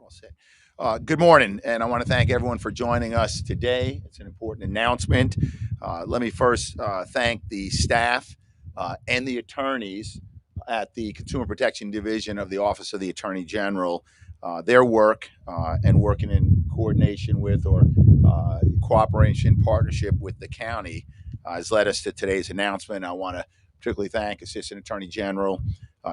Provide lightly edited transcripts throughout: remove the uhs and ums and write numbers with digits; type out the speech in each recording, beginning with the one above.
All set. Good morning, and I want to thank everyone for joining us today. It's an important announcement. Let me first thank the staff and the attorneys at the Consumer Protection Division of the Office of the Attorney General. Their work and working in coordination with or cooperation partnership with the county has led us to today's announcement. I want to particularly thank Assistant Attorney General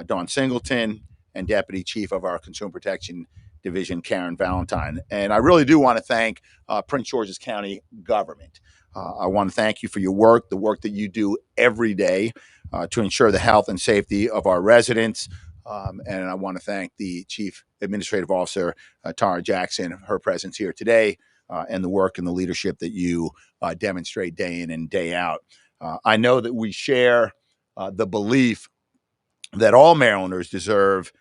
Dawn Singleton and Deputy Chief of our Consumer Protection Division, Karen Valentine. And I really do want to thank Prince George's County government. I want to thank you for your work, the work that you do every day to ensure the health and safety of our residents. And I want to thank the Chief Administrative Officer, Tara Jackson, her presence here today, and the work and the leadership that you demonstrate day in and day out. I know that we share the belief that all Marylanders deserve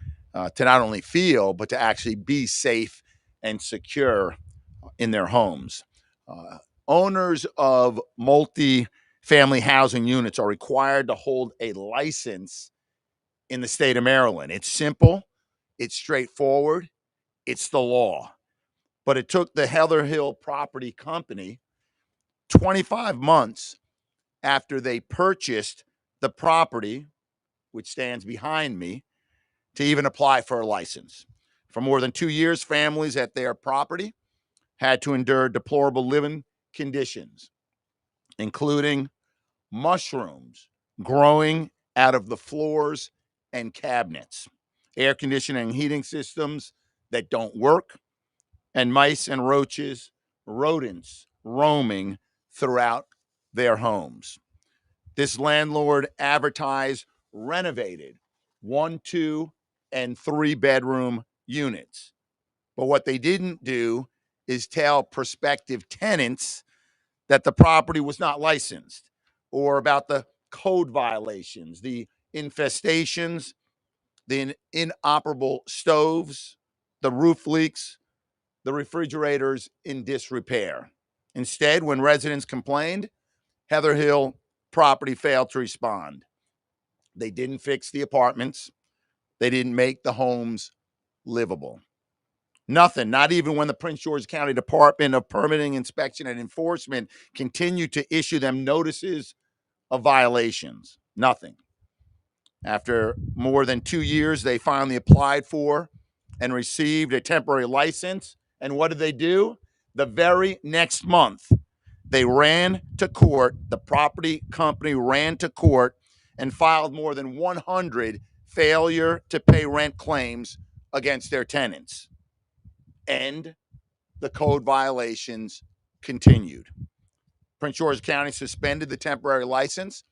to not only feel, but to actually be safe and secure in their homes. Owners of multi-family housing units are required to hold a license in the state of Maryland. It's simple, it's straightforward, it's the law. But it took the Heather Hill Property Company 25 months after they purchased the property, which stands behind me, to even apply for a license. For more than 2 years, families at their property had to endure deplorable living conditions, including mushrooms growing out of the floors and cabinets, air conditioning and heating systems that don't work, and mice and roaches, rodents roaming throughout their homes. This landlord advertised renovated 1, 2, and 3-bedroom units. But what they didn't do is tell prospective tenants that the property was not licensed, or about the code violations, the infestations, the inoperable stoves, the roof leaks, the refrigerators in disrepair. Instead, when residents complained, Heather Hill Property failed to respond. They didn't fix the apartments. They didn't make the homes livable. Nothing, not even when the Prince George's County Department of Permitting, Inspection, and Enforcement continued to issue them notices of violations. Nothing. After more than 2 years, they finally applied for and received a temporary license. And what did they do? The very next month, they ran to court. The property company ran to court and filed more than 100 failure to pay rent claims against their tenants. And the code violations continued. Prince George's County suspended the temporary license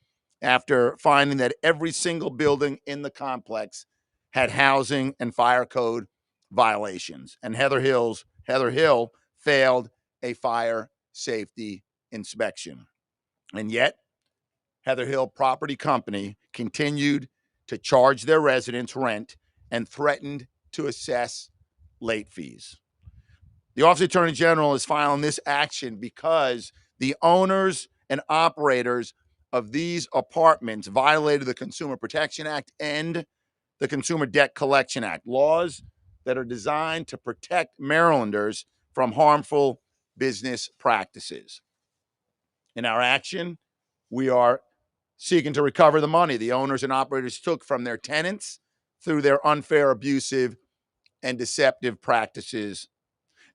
after finding that every single building in the complex had housing and fire code violations. And Heather Hill failed a fire safety inspection. And yet, Heather Hill Property Company continued to charge their residents rent and threatened to assess late fees. The Office of the Attorney General is filing this action because the owners and operators of these apartments violated the Consumer Protection Act and the Consumer Debt Collection Act, laws that are designed to protect Marylanders from harmful business practices. In our action, we are seeking to recover the money the owners and operators took from their tenants through their unfair, abusive, and deceptive practices,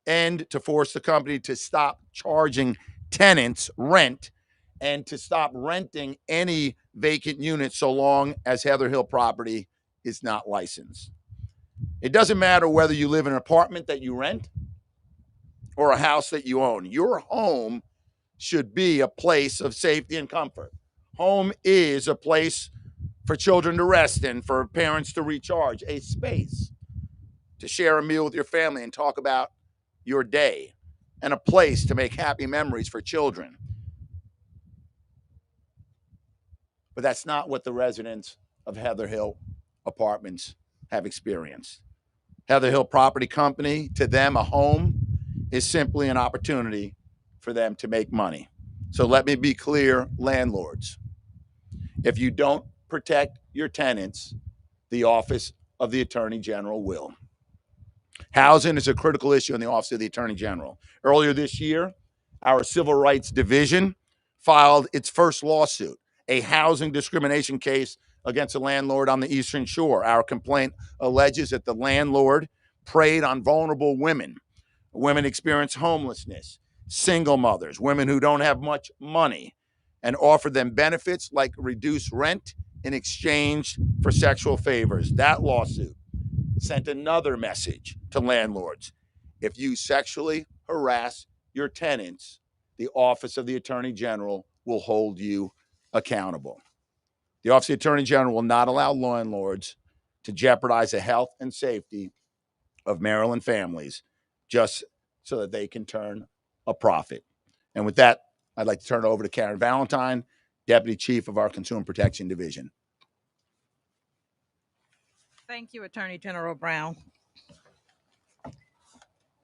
and to force the company to stop charging tenants rent and to stop renting any vacant units so long as Heather Hill Property is not licensed. It doesn't matter whether you live in an apartment that you rent or a house that you own. Your home should be a place of safety and comfort. Home is a place for children to rest in, for parents to recharge, a space to share a meal with your family and talk about your day, and a place to make happy memories for children. But that's not what the residents of Heather Hill Apartments have experienced. Heather Hill Property Company, to them, a home is simply an opportunity for them to make money. So let me be clear, landlords. If you don't protect your tenants, the Office of the Attorney General will. Housing is a critical issue in the Office of the Attorney General. Earlier this year, our Civil Rights Division filed its first lawsuit, a housing discrimination case against a landlord on the Eastern Shore. Our complaint alleges that the landlord preyed on vulnerable women. Women experience homelessness, single mothers, women who don't have much money, and offered them benefits like reduced rent in exchange for sexual favors. That lawsuit sent another message to landlords. If you sexually harass your tenants, the Office of the Attorney General will hold you accountable. The Office of the Attorney General will not allow landlords to jeopardize the health and safety of Maryland families just so that they can turn a profit. And with that, I'd like to turn it over to Karen Valentine, Deputy Chief of our Consumer Protection Division. Thank you, Attorney General Brown.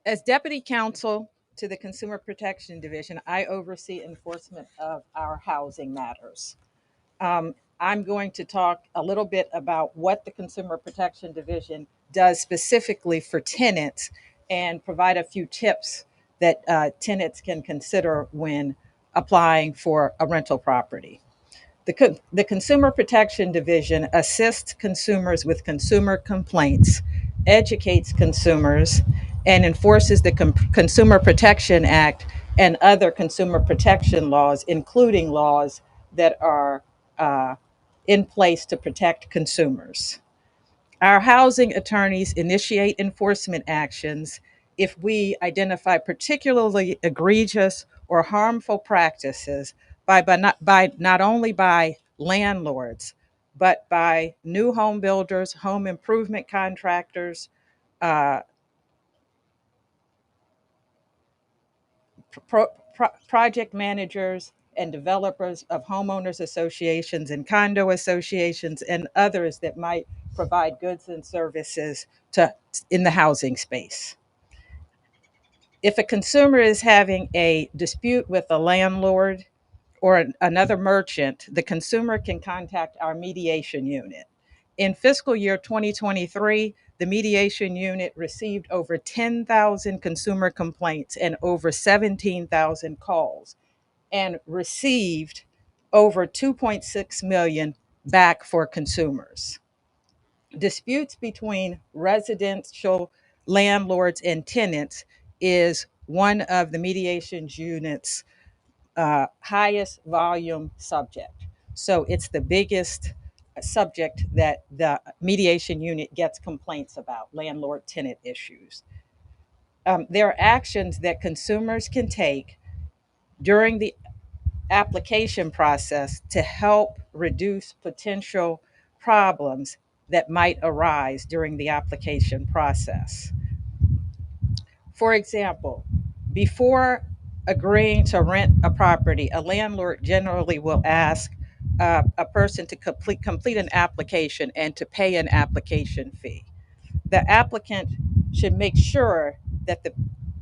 As Deputy Counsel to the Consumer Protection Division, I oversee enforcement of our housing matters. I'm going to talk a little bit about what the Consumer Protection Division does specifically for tenants and provide a few tips that tenants can consider when applying for a rental property. The Consumer Protection Division assists consumers with consumer complaints, educates consumers, and enforces the Consumer Protection Act and other consumer protection laws, including laws that are uh, in place to protect consumers. Our housing attorneys initiate enforcement actions if we identify particularly egregious or harmful practices by not only by landlords, but by new home builders, home improvement contractors, uh, project managers, and developers of homeowners associations and condo associations and others that might provide goods and services to in the housing space. If a consumer is having a dispute with a landlord or another merchant, the consumer can contact our mediation unit. In fiscal year 2023, the mediation unit received over 10,000 consumer complaints and over 17,000 calls and received over 2.6 million back for consumers. Disputes between residential landlords and tenants is one of the mediation unit's highest volume subject. So it's the biggest subject that the mediation unit gets complaints about, landlord tenant issues. There are actions that consumers can take during the application process to help reduce potential problems that might arise during the application process. For example, before agreeing to rent a property, a landlord generally will ask a person to complete an application and to pay an application fee. The applicant should make sure that the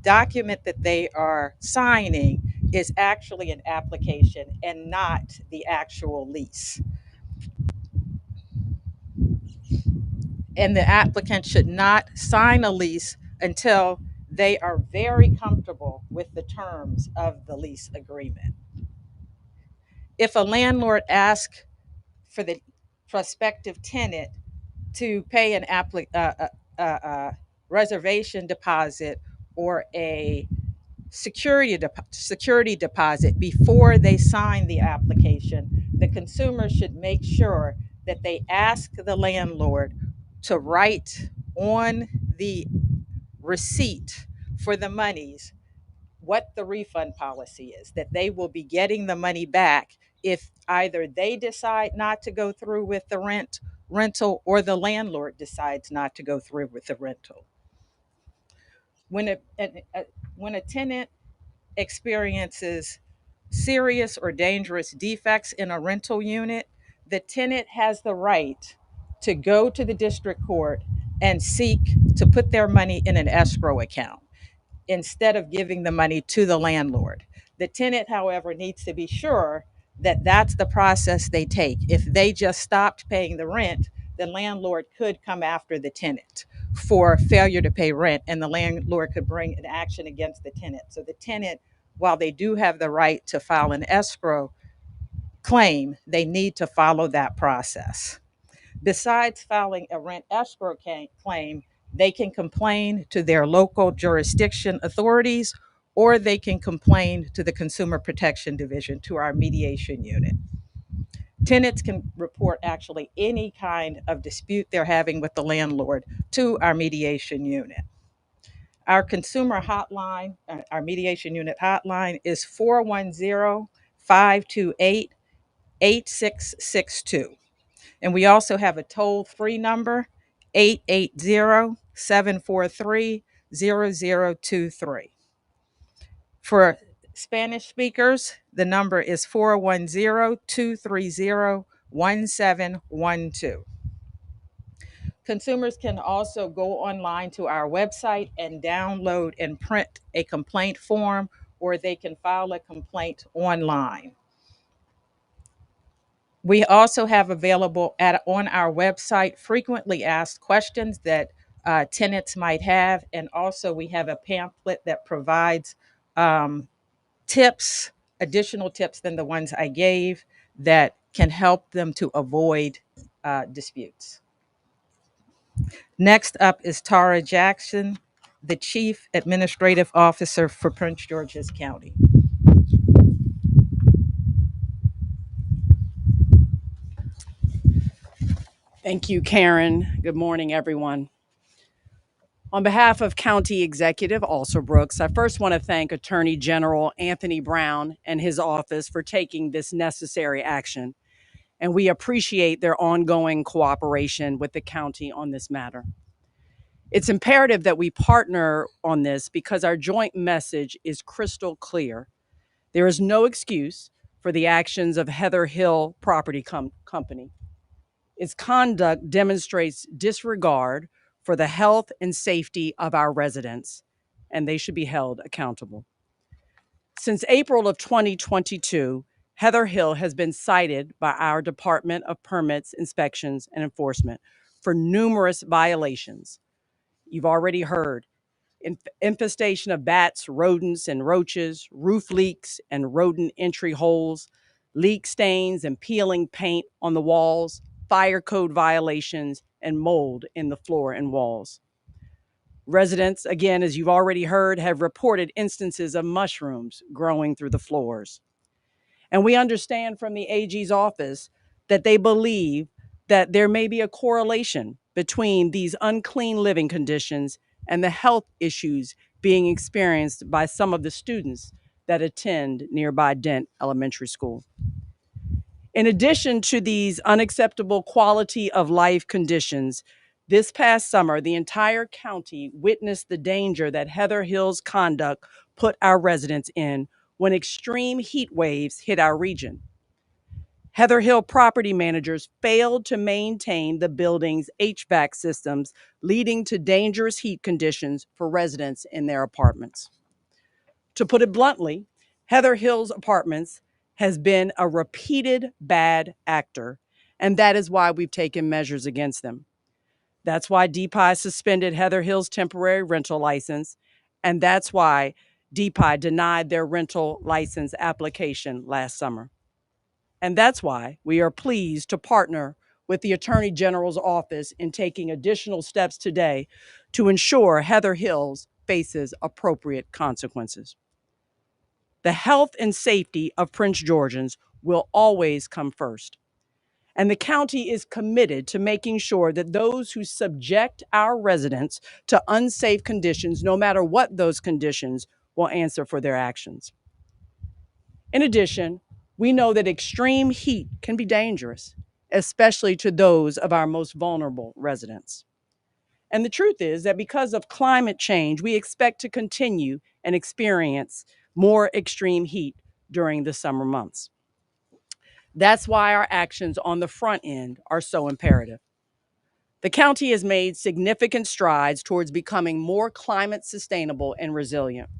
document that they are signing is actually an application and not the actual lease. And the applicant should not sign a lease until they are very comfortable with the terms of the lease agreement. If a landlord asks for the prospective tenant to pay an reservation deposit or a security deposit before they sign the application, the consumer should make sure that they ask the landlord to write on the receipt for the monies what the refund policy is, that they will be getting the money back if either they decide not to go through with the rental or the landlord decides not to go through with the rental. When when a tenant experiences serious or dangerous defects in a rental unit, the tenant has the right to go to the district court and seek to put their money in an escrow account instead of giving the money to the landlord. The tenant, however, needs to be sure that that's the process they take. If they just stopped paying the rent, the landlord could come after the tenant. for failure to pay rent, and the landlord could bring an action against the tenant. So the tenant, while they do have the right to file an escrow claim, they need to follow that process. Besides filing a rent escrow claim, they can complain to their local jurisdiction authorities, or they can complain to the Consumer Protection Division, to our mediation unit. Tenants can report actually any kind of dispute they're having with the landlord to our mediation unit. Our consumer hotline, our mediation unit hotline is 410 528 8662. And we also have a toll free number, 880 743 0023. For Spanish speakers, the number is 410 230 1712. Consumers can also go online to our website and download and print a complaint form, or they can file a complaint online. We also have available on our website frequently asked questions that tenants might have. And also, we have a pamphlet that provides um, tips, additional tips than the ones I gave, that can help them to avoid disputes. Next up is Tara Jackson, the Chief Administrative Officer for Prince George's County. Thank you, Karen. Good morning, everyone. On behalf of County Executive Brooks, I first want to thank Attorney General Anthony Brown and his office for taking this necessary action, and we appreciate their ongoing cooperation with the county on this matter. It's imperative that we partner on this because our joint message is crystal clear. There is no excuse for the actions of Heather Hill Property Company. Its conduct demonstrates disregard for the health and safety of our residents, and they should be held accountable. Since April of 2022, Heather Hill has been cited by our Department of Permits, Inspections, and Enforcement for numerous violations. You've already heard infestation of bats, rodents, and roaches, roof leaks and rodent entry holes, leak stains and peeling paint on the walls, fire code violations, and mold in the floor and walls. Residents, again, as you've already heard, have reported instances of mushrooms growing through the floors. And we understand from the AG's office that they believe that there may be a correlation between these unclean living conditions and the health issues being experienced by some of the students that attend nearby Dent Elementary School. In addition to these unacceptable quality of life conditions, this past summer, the entire county witnessed the danger that Heather Hill's conduct put our residents in when extreme heat waves hit our region. Heather Hill property managers failed to maintain the building's HVAC systems, leading to dangerous heat conditions for residents in their apartments. To put it bluntly, Heather Hill's Apartments has been a repeated bad actor, and that is why we've taken measures against them. That's why DPI suspended Heather Hill's temporary rental license, and that's why DPI denied their rental license application last summer. And that's why we are pleased to partner with the Attorney General's office in taking additional steps today to ensure Heather Hills faces appropriate consequences. The health and safety of Prince Georgians will always come first. And the county is committed to making sure that those who subject our residents to unsafe conditions, no matter what those conditions, will answer for their actions. In addition, we know that extreme heat can be dangerous, especially to those of our most vulnerable residents. And the truth is that because of climate change, we expect to continue and experience more extreme heat during the summer months. That's why our actions on the front end are so imperative. The county has made significant strides towards becoming more climate sustainable and resilient.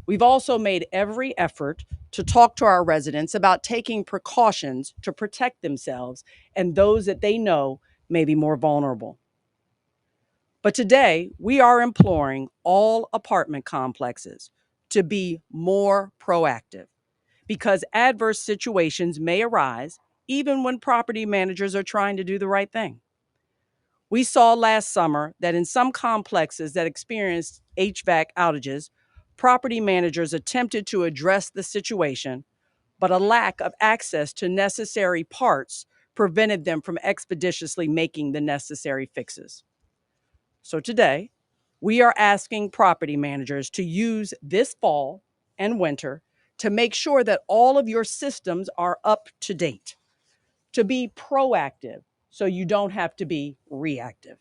We've also made every effort to talk to our residents about taking precautions to protect themselves and those that they know may be more vulnerable. But today, we are imploring all apartment complexes to be more proactive because adverse situations may arise even when property managers are trying to do the right thing. We saw last summer that in some complexes that experienced HVAC outages, property managers attempted to address the situation, but a lack of access to necessary parts prevented them from expeditiously making the necessary fixes. So today, we are asking property managers to use this fall and winter to make sure that all of your systems are up to date, to be proactive so you don't have to be reactive.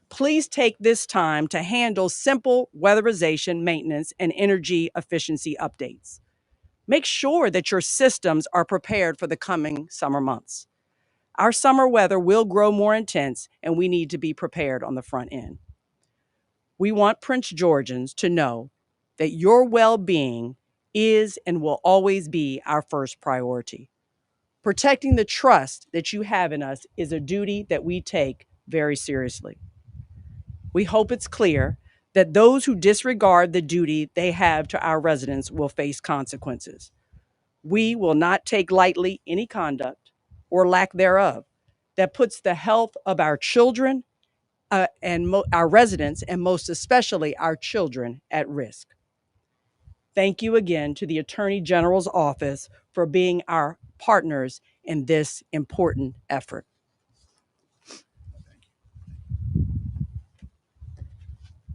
Please take this time to handle simple weatherization, maintenance, and energy efficiency updates. Make sure that your systems are prepared for the coming summer months. Our summer weather will grow more intense, and we need to be prepared on the front end. We want Prince Georgians to know that your well being is and will always be our first priority. Protecting the trust that you have in us is a duty that we take very seriously. We hope it's clear that those who disregard the duty they have to our residents will face consequences. We will not take lightly any conduct or lack thereof that puts the health of our children our residents, and most especially our children, at risk. Thank you again to the Attorney General's office for being our partners in this important effort.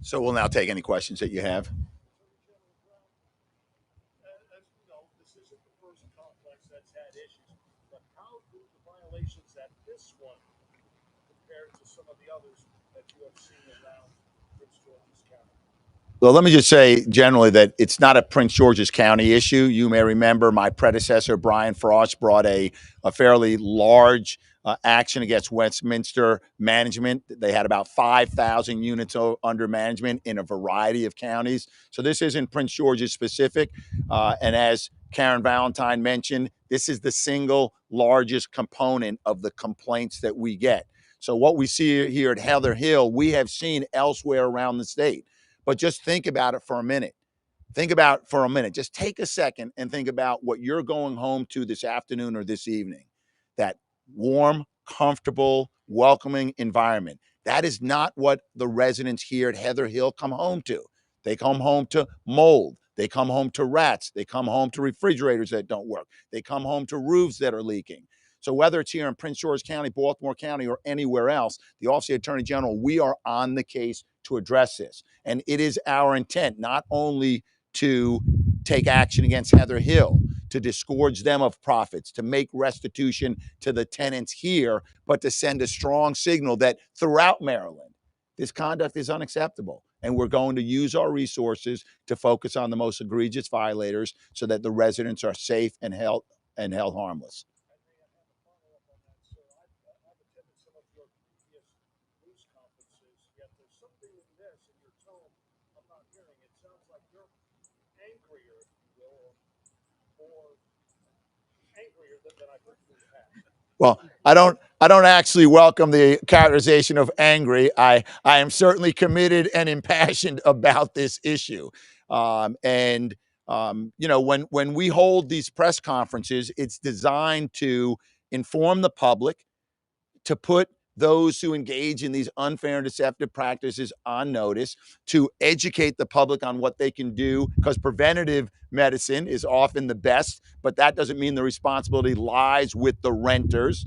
So we'll now take any questions that you have. As you know, this isn't the first complex that's had issues, but how do the violations at this one compare to some of the others that you have seen around Prince George's County? Well, let me just say generally that it's not a Prince George's County issue. You may remember my predecessor, Brian Frost, brought a fairly large action against Westminster Management. They had about 5,000 units under management in a variety of counties. So this isn't Prince George's specific. And as Karen Valentine mentioned, this is the single largest component of the complaints that we get. So what we see here at Heather Hill, we have seen elsewhere around the state. But just think about it for a minute. Think about for a minute. Just take a second and think about what you're going home to this afternoon or this evening. That warm, comfortable, welcoming environment. That is not what the residents here at Heather Hill come home to. They come home to mold. They come home to rats. They come home to refrigerators that don't work. They come home to roofs that are leaking. So whether it's here in Prince George County, Baltimore County, or anywhere else, the Office of the Attorney General, we are on the case to address this. And it is our intent not only to take action against Heather Hill, to disgorge them of profits, to make restitution to the tenants here, but to send a strong signal that throughout Maryland, this conduct is unacceptable. And we're going to use our resources to focus on the most egregious violators so that the residents are safe and held harmless. I've attended some of your previous news conferences, yet there's something in this, in your tone, I'm not hearing. It sounds like you're angrier, if you will, or angrier than I've heard you in the past. Well, I don't actually welcome the characterization of angry. I am certainly committed and impassioned about this issue. You know, when we hold these press conferences, it's designed to inform the public, to put those who engage in these unfair and deceptive practices on notice, to educate the public on what they can do, because preventative medicine is often the best, but that doesn't mean the responsibility lies with the renters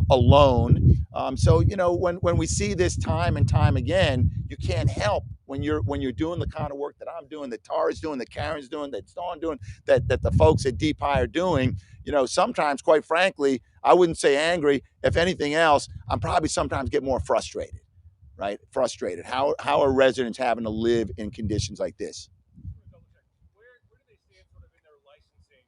alone. So, you know, when we see this time and time again, you can't help when you're doing the kind of work that I'm doing, that Tara's doing, that Karen's doing, that Dawn doing, that the folks at DPI are doing. You know, sometimes, quite frankly, I wouldn't say angry. If anything else, I'm probably sometimes get more frustrated, right? Frustrated. How are residents having to live in conditions like this? Where do they stand sort of in their licensing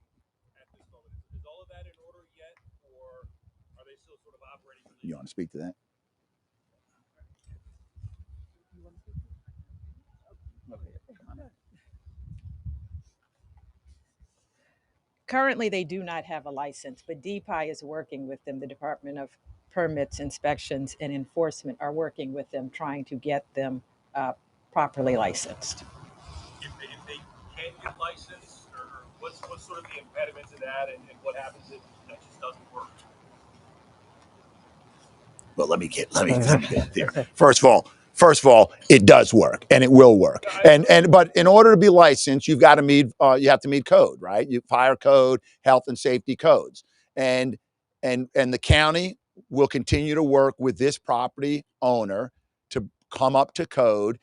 at this moment? Is all of that in order yet, or are they still sort of operating? You want to speak to that? Currently, they do not have a license, but DPI is working with them, the Department of permits, inspections, and enforcement are working with them, trying to get them properly licensed. If they can't get licensed, or what's sort of the impediment to that, and what happens if that just doesn't work? Well, let me get there. First of all, it does work and it will work. But in order to be licensed, you've got to meet you have to meet code, right? You fire code, health and safety codes, and the county will continue to work with this property owner to come up to code.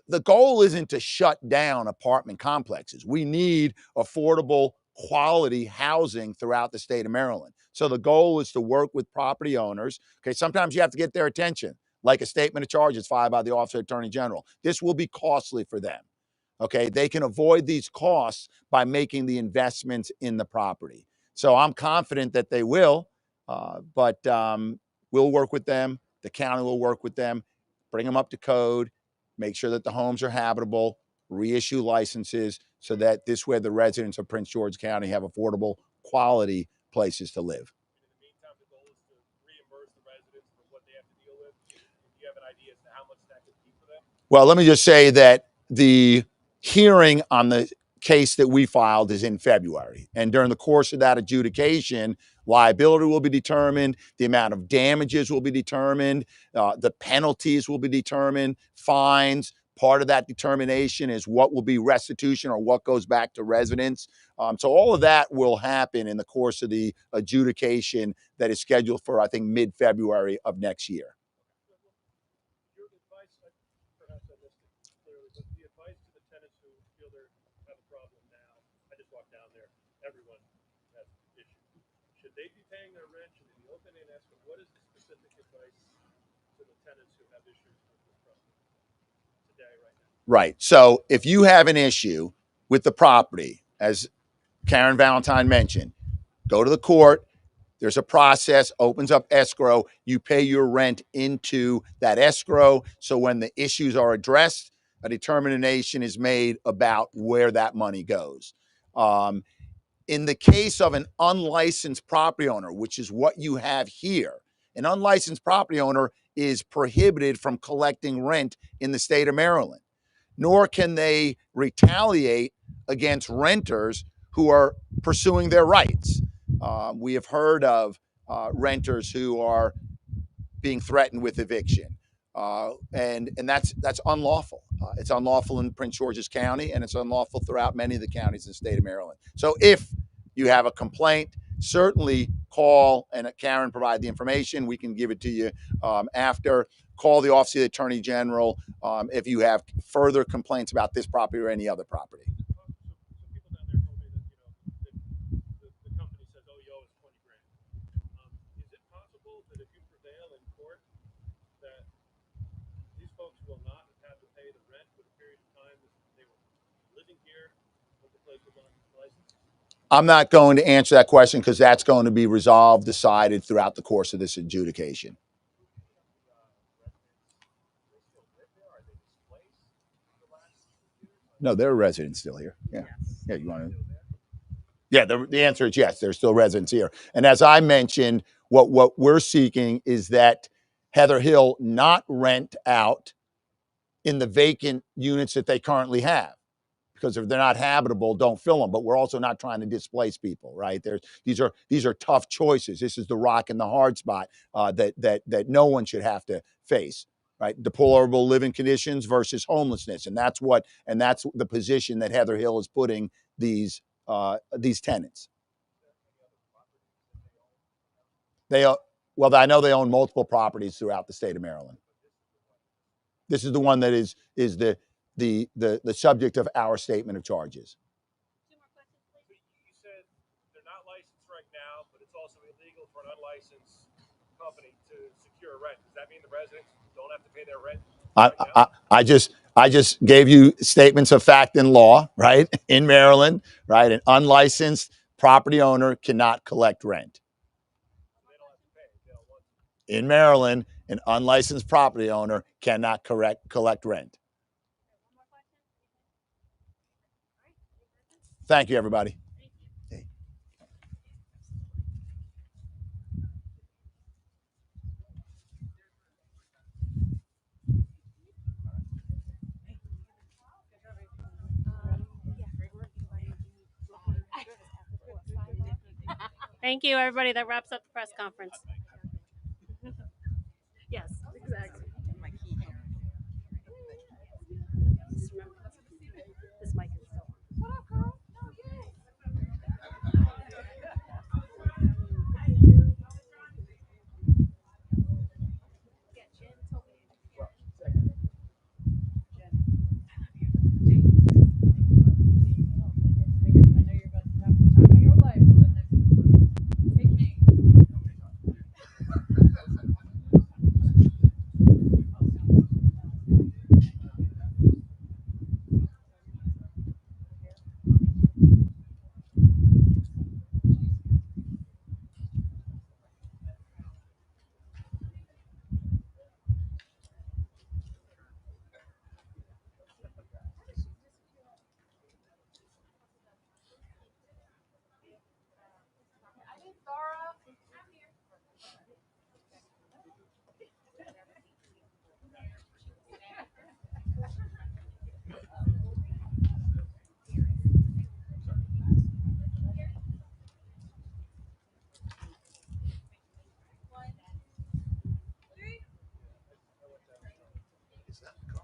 The goal isn't to shut down apartment complexes. We need affordable, quality housing throughout the state of Maryland. So the goal is to work with property owners. Okay, sometimes you have to get their attention, like a statement of charges filed by the Office of Attorney General. This will be costly for them. Okay, they can avoid these costs by making the investments in the property. So I'm confident that they will, but we'll work with them. The county will work with them, bring them up to code, make sure that the homes are habitable, reissue licenses so that this way the residents of Prince George County have affordable, quality places to live. In the meantime, the goal is to reimburse the residents for what they have to deal with. Do you have an idea as to how much that could be for them? Well, let me just say that the hearing on the case that we filed is in February. And during the course of that adjudication, liability will be determined, the amount of damages will be determined, the penalties will be determined, fines. Part of that determination is what will be restitution or what goes back to residents. So all of that will happen in the course of the adjudication that is scheduled for, I think, mid-February of next year. Your advice, perhaps I missed it clearly, but the advice to the tenants who feel they have a problem now, I just walked down there, everyone has issues. Should they be paying their rent? Should they be open and asking? What is the specific advice to the tenants who have issues with this property today, right now? Right. So if you have an issue with the property, as Karen Valentine mentioned, go to the court. There's a process, opens up escrow. You pay your rent into that escrow. So when the issues are addressed, a determination is made about where that money goes. In the case of an unlicensed property owner, which is what you have here, an unlicensed property owner is prohibited from collecting rent in the state of Maryland, nor can they retaliate against renters who are pursuing their rights. We have heard of renters who are being threatened with eviction, and that's unlawful. It's unlawful in Prince George's County, and it's unlawful throughout many of the counties in the state of Maryland. So if you have a complaint, certainly call, and Karen provide the information. We can give it to you after. Call the Office of the Attorney General if you have further complaints about this property or any other property. I'm not going to answer that question because that's going to be resolved, decided throughout the course of this adjudication. No, they're residents still here. Yeah. Yeah, you want to? Yeah, the answer is yes, there's still residents here. And as I mentioned, what we're seeking is that Heather Hill not rent out in the vacant units that they currently have. Because if they're not habitable, don't fill them. But we're also not trying to displace people, right? These are tough choices. This is the rock and the hard spot that no one should have to face, right? Deplorable living conditions versus homelessness, and that's the position that Heather Hill is putting these tenants. Well, I know they own multiple properties throughout the state of Maryland. This is the one that is the subject of our statement of charges. You said they're not licensed right now, but it's also illegal for an unlicensed company to secure rent. Does that mean the residents don't have to pay their rent? I just gave you statements of fact and law, right? In Maryland, right? An unlicensed property owner cannot collect rent. They don't have to pay. They don't want to. In Maryland, an unlicensed property owner cannot collect rent. Thank you, everybody. Thank you, everybody. That wraps up the press conference. Yes, exactly. Just remember, this mic is still on.